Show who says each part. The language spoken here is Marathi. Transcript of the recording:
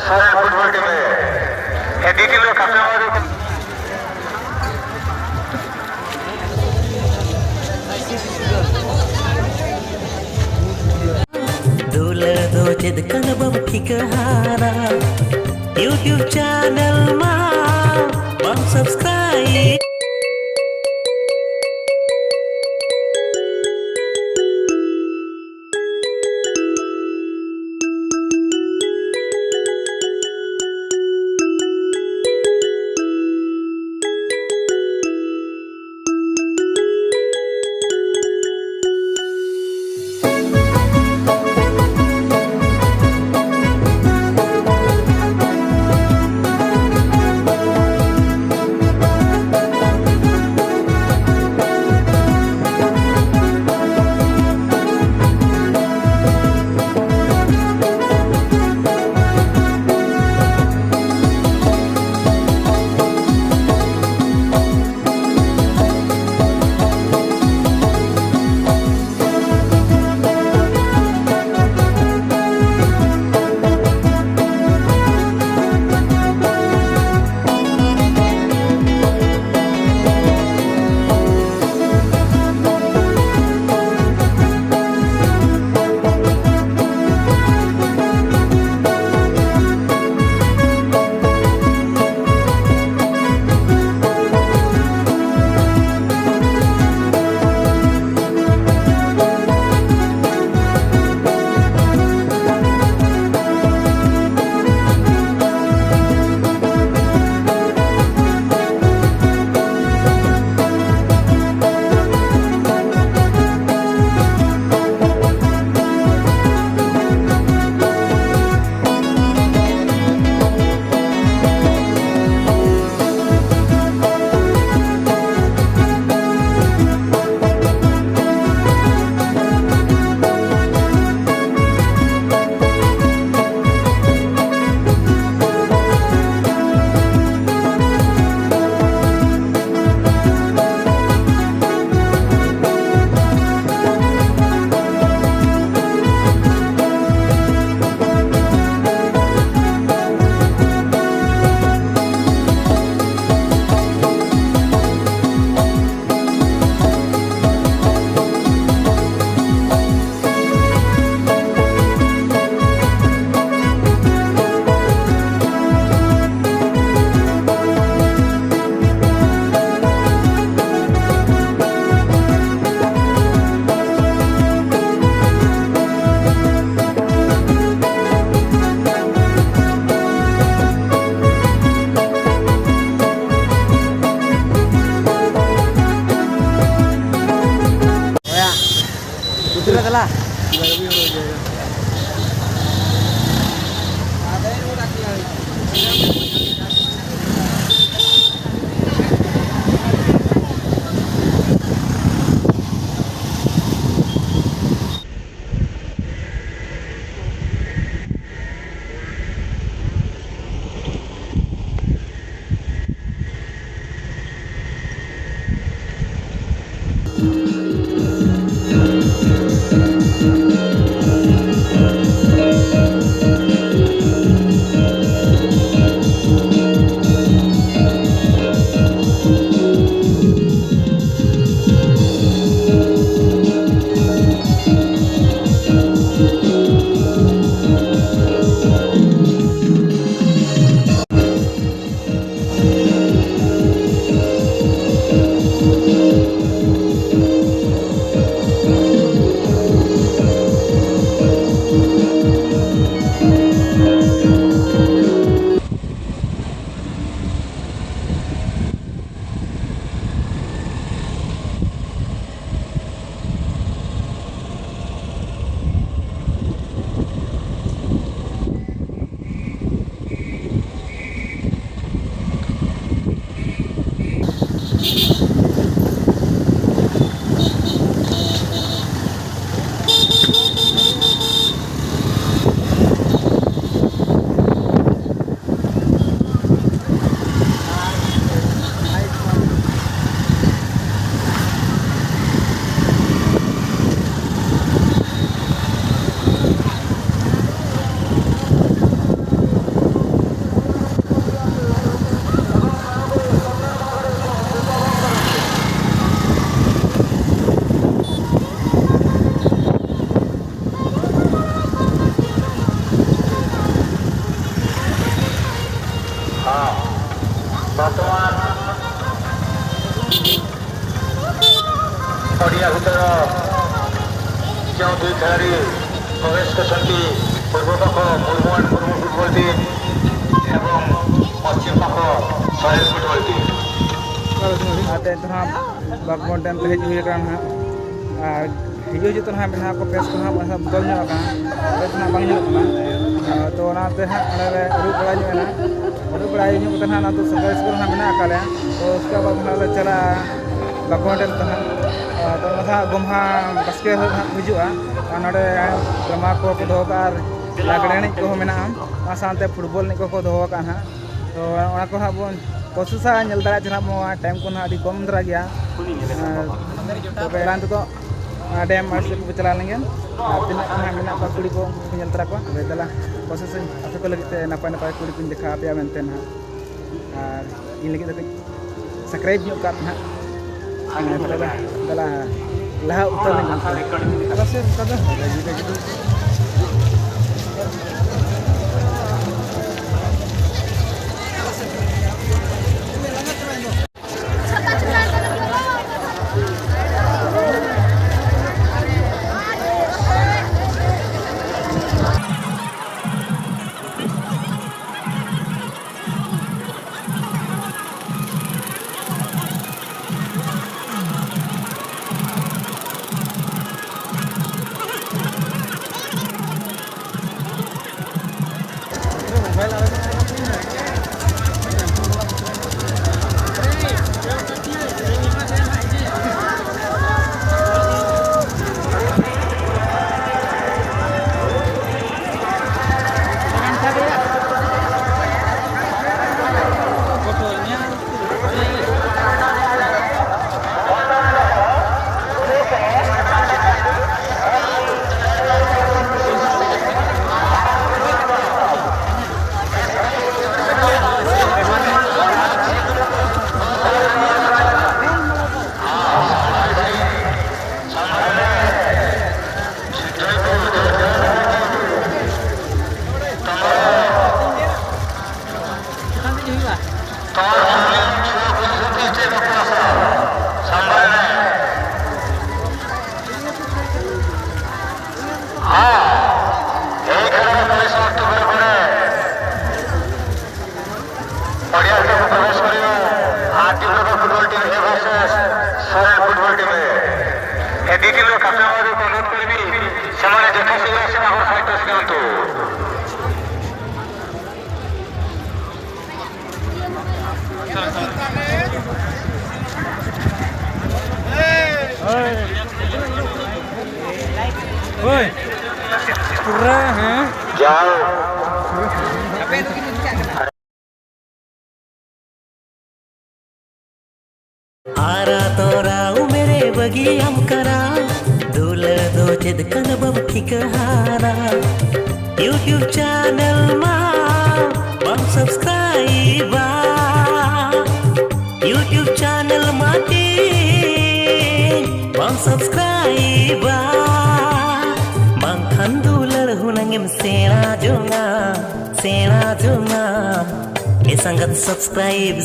Speaker 1: साऱ्या फुटबॉल टीम आहे हे देखील लोक आपल्यामध्ये
Speaker 2: Dulu jadikan bukti kehara YouTube channel bang subscribe.
Speaker 1: ଦୁଇ ଖେଳାଳି ପ୍ରବେଶ କରିଛନ୍ତି ପୂର୍ବ ପାଖ ମୁରୁମୁଣ୍ଡ ଫୁଟବଲ ଟିମ୍ ଏବଂ ପଶ୍ଚିମ ପାଖ ସହେଲ ଫୁଟବଲ ଟିମ୍।
Speaker 3: आते तो हाँ बागमोन डैम पे हिजू हुआ ना हिजू तो हाँ बिना को पेस को हाँ बदल जो का पेस ना बंग जो ना तो ना ते हाँ अरे रूप बड़ा जो है ना रूप बड़ा जो तो हाँ ना तो सरकारी स्कूल हाँ बिना काले तो उसके बाद हाँ ले चला बागमोन डैम तो हाँ तो ना गुम्हा बसके हाँ हिजू नोड़े ड्रामा को दो कार लागड़े नहीं को मेना हम सानते फुटबॉल नहीं को दो का हाँ तो वहाँ को हाँ बोन कोशिश है दाड़ा चुना टाइम को ना अभी कम धरा गया तो पहला तो डैम को चला लेंगे तीन मेना कुड़ी को नल तरा को दला कोशिश आपे को लगे नपाय नपाय कुड़ी को देखा पे मेनते ना और इन लगे सब्सक्राइब जो का ना दला लहा उतर पूरा है
Speaker 1: जाओ
Speaker 2: आरा तोरा मेरे बगी हम करा दूल दो चेद कनबम ठीक हारा YouTube channel मा बम सब्सक्राइब YouTube channel माटी bang subscribe bang kandular hunangem sena junga e sangat subscribe